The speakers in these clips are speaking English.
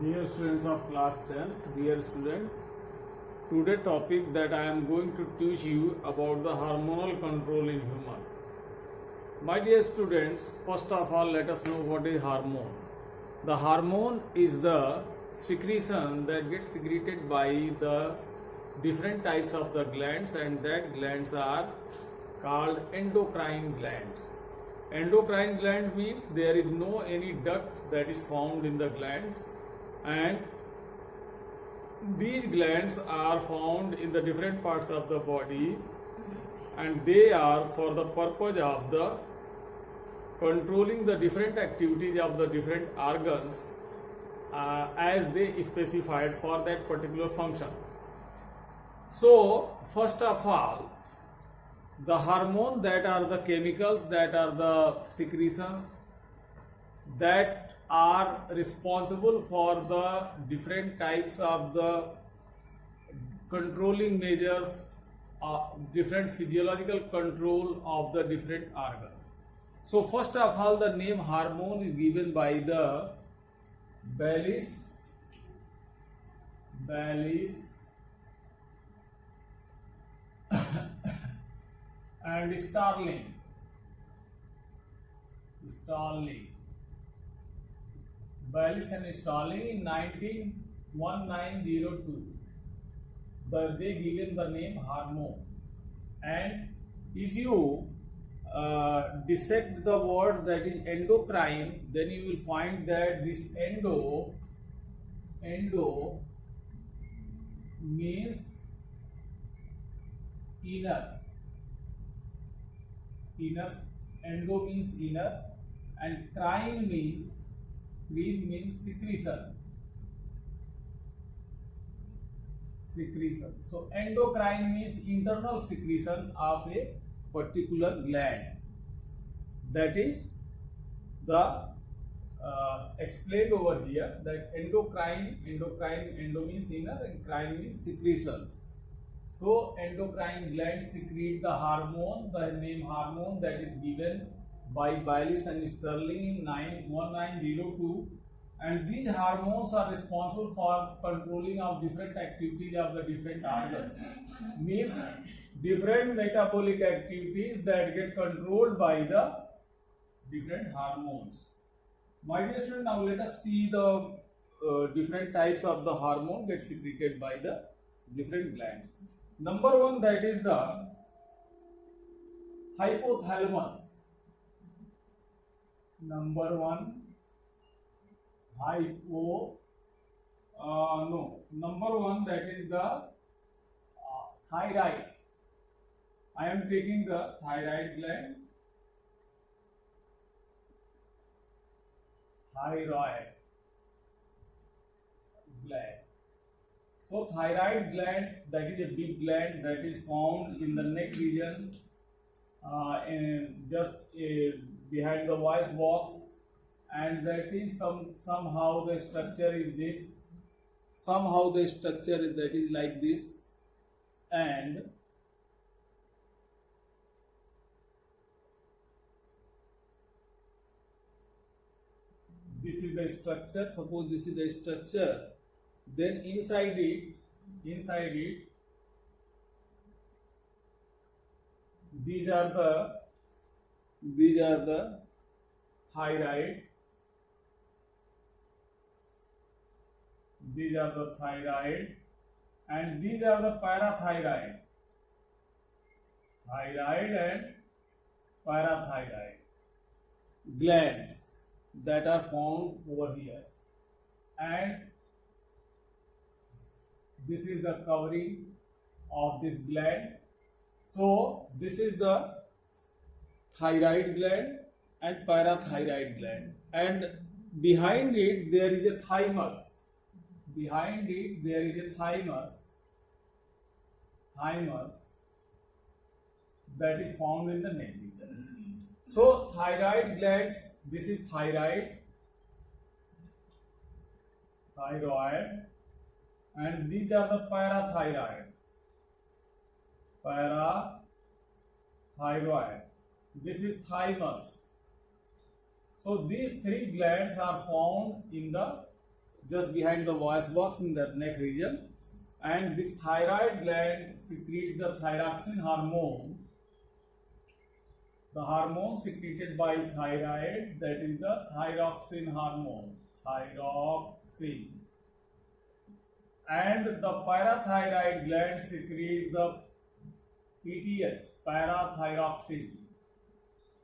Dear students of class 10th, dear student, today topic that I am going to teach you about the hormonal control in human. My dear students, first of all let us know what is hormone. The hormone is the secretion that gets secreted by the different types of the glands, and that glands are called endocrine glands. Endocrine gland means there is no any duct that is found in the glands, and these glands are found in the different parts of the body, and they are for the purpose of the controlling the different activities of the different organs as they specified for that particular function. So first of all, the hormone, that are the chemicals, that are the secretions that are responsible for the different types of the controlling measures, different physiological control of the different organs. So first of all, the name hormone is given by the Baylis and Starling. Baylis and Starling in 1902. They given the name hormone. And if you dissect the word that is endocrine, then you will find that this endo means inner. Endo means inner, and crine means secretion. So endocrine means internal secretion of a particular gland. That is the explained over here, that endocrine, endo means inner and crine means secretions. So endocrine glands secrete the hormone, the name hormone, that is given by Baylis and Starling in 1902, and these hormones are responsible for controlling of different activities of the different organs. Means different metabolic activities that get controlled by the different hormones. My dear student, now let us see the different types of the hormone get secreted by the different glands. Number one, that is the hypothalamus. Number one, number one, that is the thyroid. I am taking the thyroid gland. So thyroid gland, that is a big gland that is found in the neck region, and just behind the voice box, and that is somehow the structure is this. Somehow the structure that is like this, and this is the structure. Suppose this is the structure, then inside it these are the thyroid. These are the thyroid, and these are the parathyroid. Thyroid and parathyroid glands that are found over here, and this is the covering of this gland. So this is the thyroid gland and parathyroid gland, and behind it there is a thymus. Thymus that is found in the neck region. So thyroid glands, this is thyroid, and these are the parathyroid. This is thymus. So these three glands are found in the just behind the voice box in the neck region, and this thyroid gland secretes the thyroxine hormone. The hormone secreted by thyroid, that is the thyroxine hormone, thyroxine. And the parathyroid gland secretes the PTH, parathyroxine,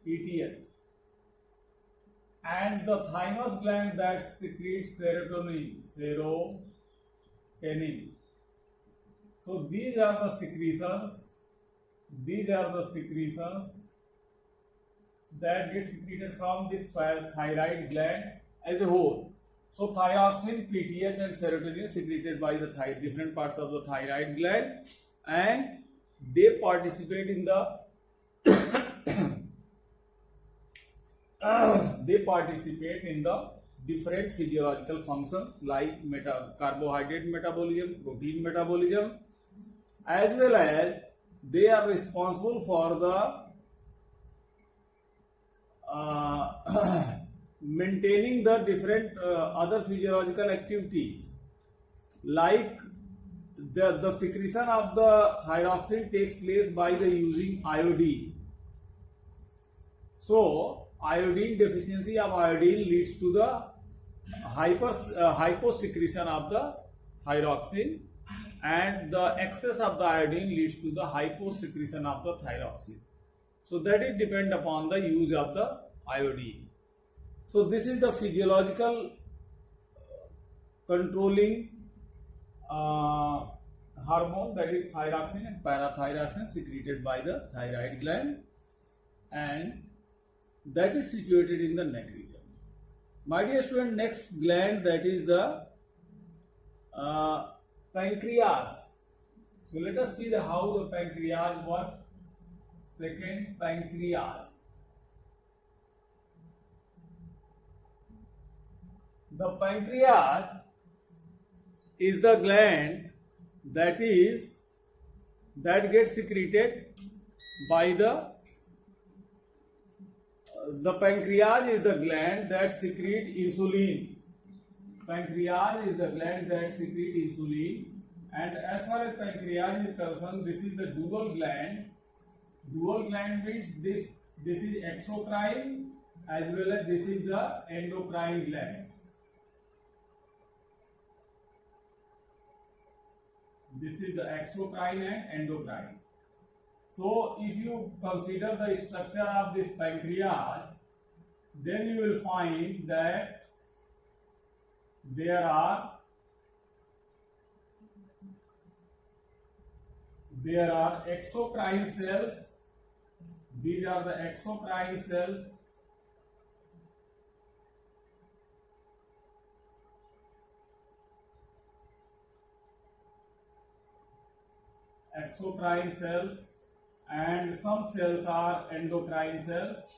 PTH. And the thymus gland that secretes serotonin, serotonin. So these are the secretions. These are the secretions that get secreted from this thyroid gland as a whole. So thyroxine, PTH, and serotonin are secreted by the different parts of the thyroid gland, and they participate in the different physiological functions like carbohydrate metabolism, protein metabolism, as well as they are responsible for the maintaining the different other physiological activities, like the secretion of the thyroxine takes place by the using iodine. So iodine, deficiency of iodine leads to the hyposecretion of the thyroxine, and the excess of the iodine leads to the hyposecretion of the thyroxine. So that it depends upon the use of the iodine. So this is the physiological controlling hormone, that is thyroxine and parathyroxine, secreted by the thyroid gland, and that is situated in the neck region. My dear student, next gland, that is the pancreas. So let us see how the pancreas works. Second, pancreas. The pancreas is the gland that gets secreted by the pancreas is the gland that secretes insulin. Pancreas is the gland that secretes insulin, and as far as pancreas is concerned, this is the dual gland. Dual gland means this is exocrine as well as this is the endocrine glands. This is the exocrine and endocrine. So if you consider the structure of this pancreas, then you will find that there are exocrine cells. These are the exocrine cells. Exocrine cells, and some cells are endocrine cells.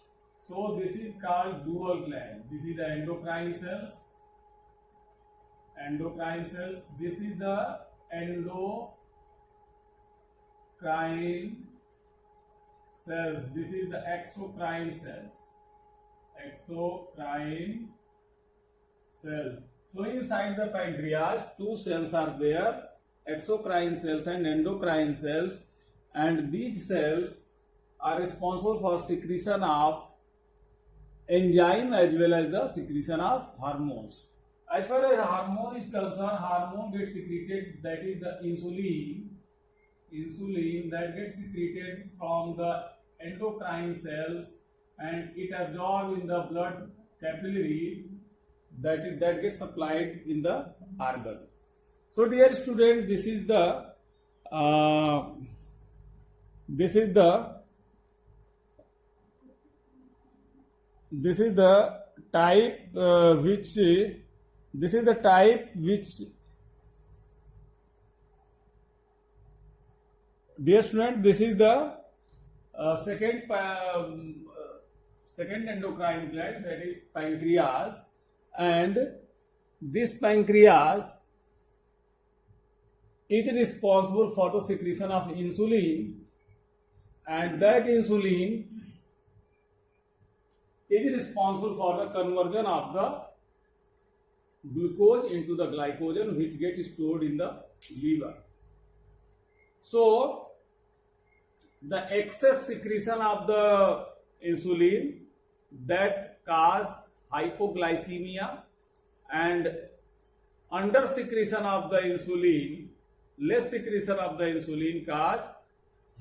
So this is called dual gland. This is the endocrine cells. Endocrine cells. This is the endocrine cells. This is the exocrine cells. Exocrine cells. So inside the pancreas, two cells are there, exocrine cells and endocrine cells, and these cells are responsible for secretion of enzyme as well as the secretion of hormones. As far as hormone is concerned, hormone gets secreted, that is the insulin that gets secreted from the endocrine cells, and it absorbs in the blood capillary that gets supplied in the organ. So dear student, this is the type which dear student, this is the second endocrine gland, that is pancreas, and this pancreas is responsible for the secretion of insulin, and that insulin is responsible for the conversion of the glucose into the glycogen which get stored in the liver. So the excess secretion of the insulin that cause hypoglycemia, and under secretion of the insulin, less secretion of the insulin cause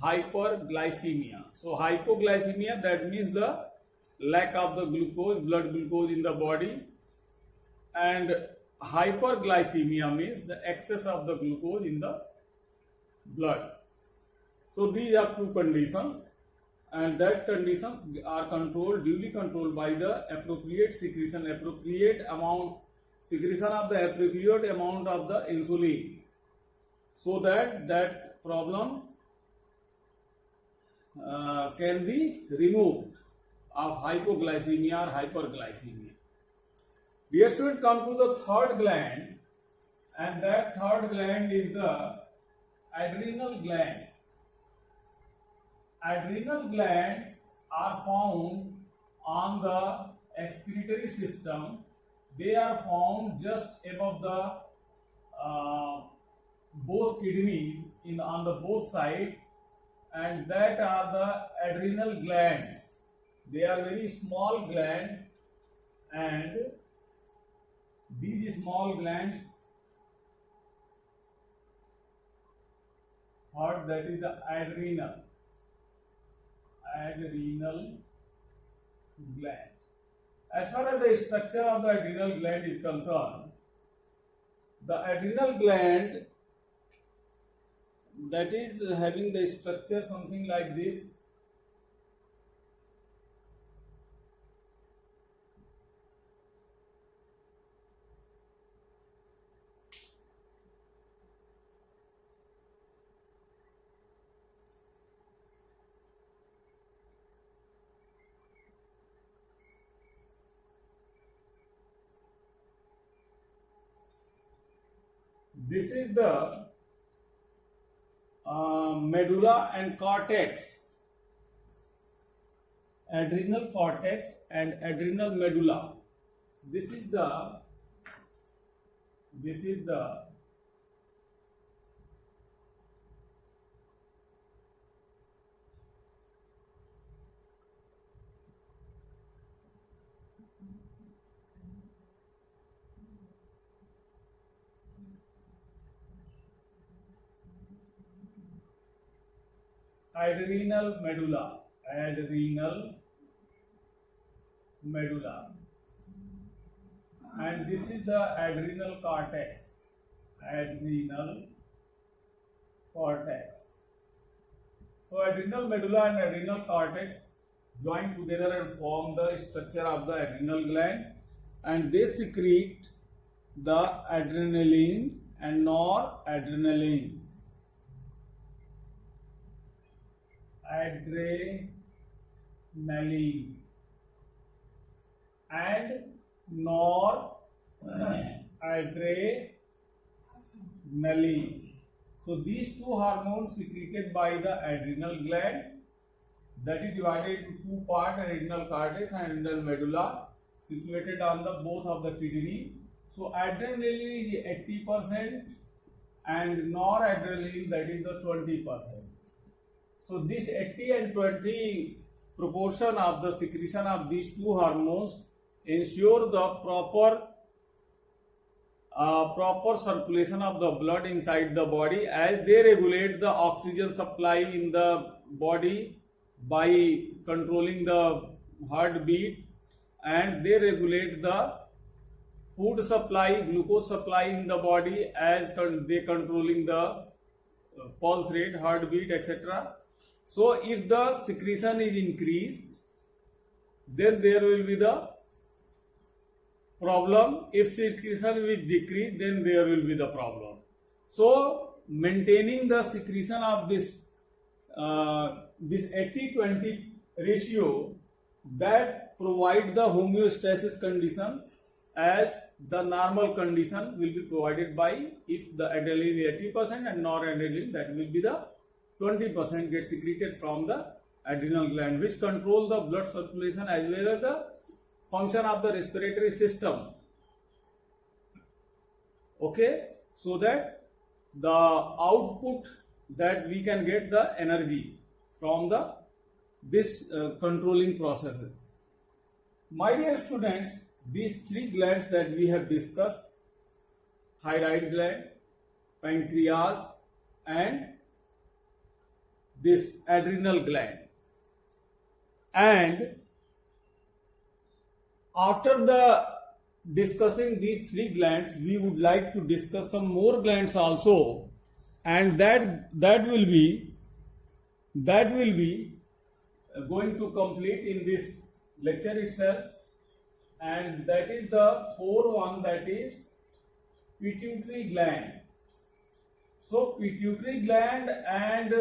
hyperglycemia. So hypoglycemia, that means the lack of the glucose, blood glucose in the body, and hyperglycemia means the excess of the glucose in the blood. So these are two conditions, and that conditions are controlled, duly controlled by the appropriate secretion, appropriate amount secretion of the appropriate amount of the insulin, so that that problem can be removed of hypoglycemia or hyperglycemia. Dear student, come to the third gland, and that third gland is the adrenal gland. Adrenal glands are found on the excretory system. They are found just above the both kidneys on the both sides, and that are the adrenal glands. They are very small gland, and these small glands, third, that is the adrenal gland. As far as the structure of the adrenal gland is concerned, the adrenal gland, that is having the structure something like this. This is the medulla and cortex, adrenal cortex and adrenal medulla. This is the adrenal medulla, and this is the adrenal cortex, So adrenal medulla and adrenal cortex join together and form the structure of the adrenal gland, and they secrete the adrenaline and noradrenaline. Adrenaline and noradrenaline. So these two hormones secreted by the adrenal gland, that is divided into two parts, adrenal cortex and adrenal medulla, situated on the both of the kidney. So adrenaline is 80% and noradrenaline, that is the 20%. So this 80 and 20 proportion of the secretion of these two hormones ensure the proper circulation of the blood inside the body, as they regulate the oxygen supply in the body by controlling the heartbeat, and they regulate the food supply, glucose supply in the body, as they controlling the pulse rate, heartbeat, etc. So if the secretion is increased, then there will be the problem. If secretion is decreased, then there will be the problem. So maintaining the secretion of this 80-20 ratio, that provide the homeostasis condition, as the normal condition will be provided by, if the adrenaline is 80% and noradrenaline, that will be the 20% gets secreted from the adrenal gland, which control the blood circulation as well as the function of the respiratory system. Okay, so that the output that we can get the energy from the this controlling processes. My dear students, these three glands that we have discussed, thyroid gland, pancreas, and this adrenal gland, and after the discussing these three glands, we would like to discuss some more glands also, and that will be going to complete in this lecture itself, and that is the fourth one, that is pituitary gland. So pituitary gland and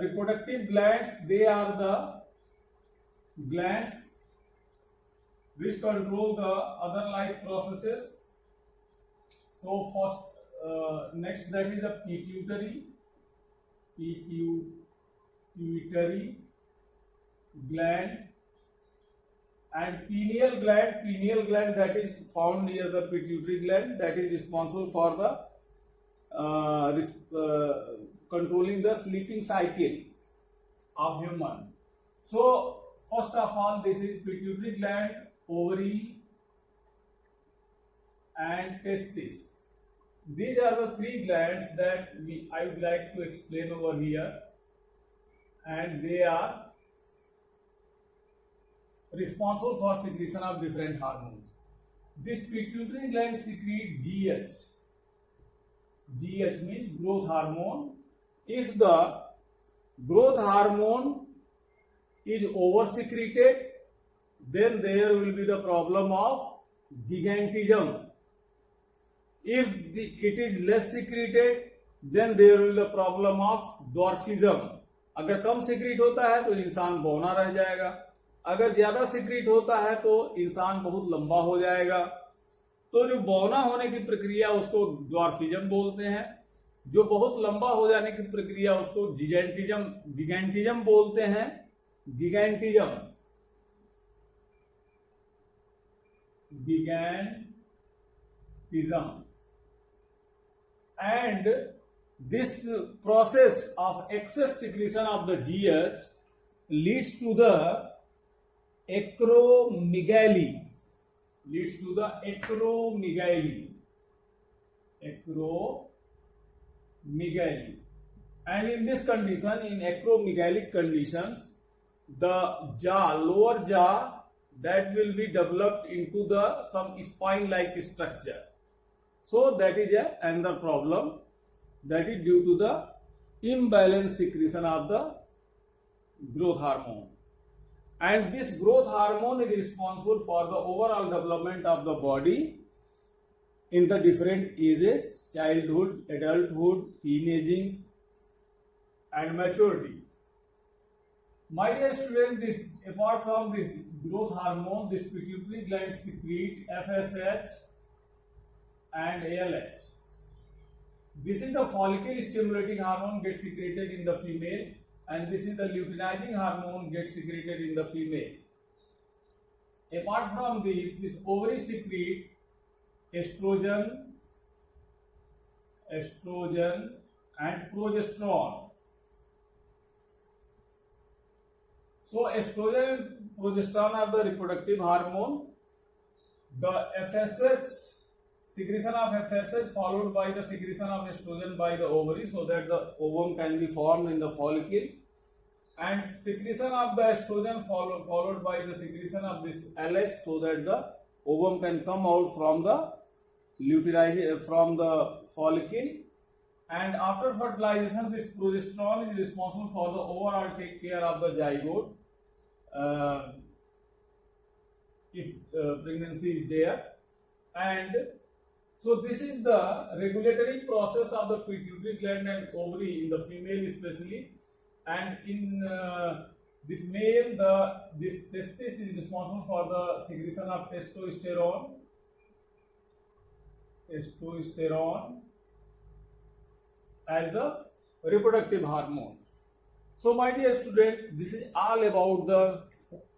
reproductive glands, they are the glands which control the other life processes. So first, next, that is the pituitary gland, and pineal gland that is found near the pituitary gland, that is responsible for the controlling the sleeping cycle of human. So first of all, this is pituitary gland, ovary, and testis. These are the three glands that I would like to explain over here, and they are responsible for secretion of different hormones. This pituitary gland secretes GH. GH means growth hormone. If the growth hormone is over secreted, then there will be the problem of gigantism. If it is less secreted, then there will be the problem of dwarfism. अगर कम secrete होता है तो इंसान बौना रह जाएगा, अगर ज्यादा secrete होता है तो इंसान बहुत लंबा हो जाएगा. तो जो बौना होने की प्रक्रिया उसको ड्वार्फिज्म बोलते हैं, जो बहुत लंबा हो जाने की प्रक्रिया उसको गिगेंटिज्म बोलते हैं. गिगेंटिज्म and this process of excess secretion of the GH leads to the acromegaly. And in this condition, in acromegalic conditions, the jaw, lower jaw, that will be developed into the some spine-like structure. So that is another problem, that is due to the imbalanced secretion of the growth hormone. And this growth hormone is responsible for the overall development of the body in the different ages: childhood, adulthood, teenaging, and maturity. My dear students, apart from this growth hormone, this pituitary gland secrete FSH and ALH. This is the follicle stimulating hormone gets secreted in the female, and this is the luteinizing hormone gets secreted in the female. Apart from this ovary secrete estrogen and progesterone. So estrogen and progesterone are the reproductive hormone. The FSH, secretion of FSH followed by the secretion of estrogen by the ovary, so that the ovum can be formed in the follicle, and secretion of the estrogen followed by the secretion of this LH, so that the ovum can come out from the follicle. And after fertilization, this progesterone is responsible for the overall take care of the zygote if pregnancy is there. And so this is the regulatory process of the pituitary gland and ovary in the female especially, and in this male, this testis is responsible for the secretion of testosterone as the reproductive hormone. So my dear students, this is all about the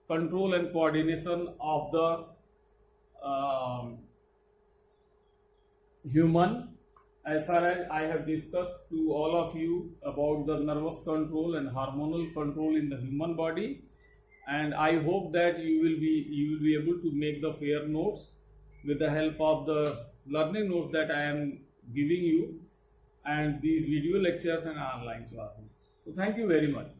control and coordination of the human, as far as I have discussed to all of you about the nervous control and hormonal control in the human body, and I hope that you will be able to make the fair notes with the help of the learning notes that I am giving you and these video lectures and online classes. So thank you very much.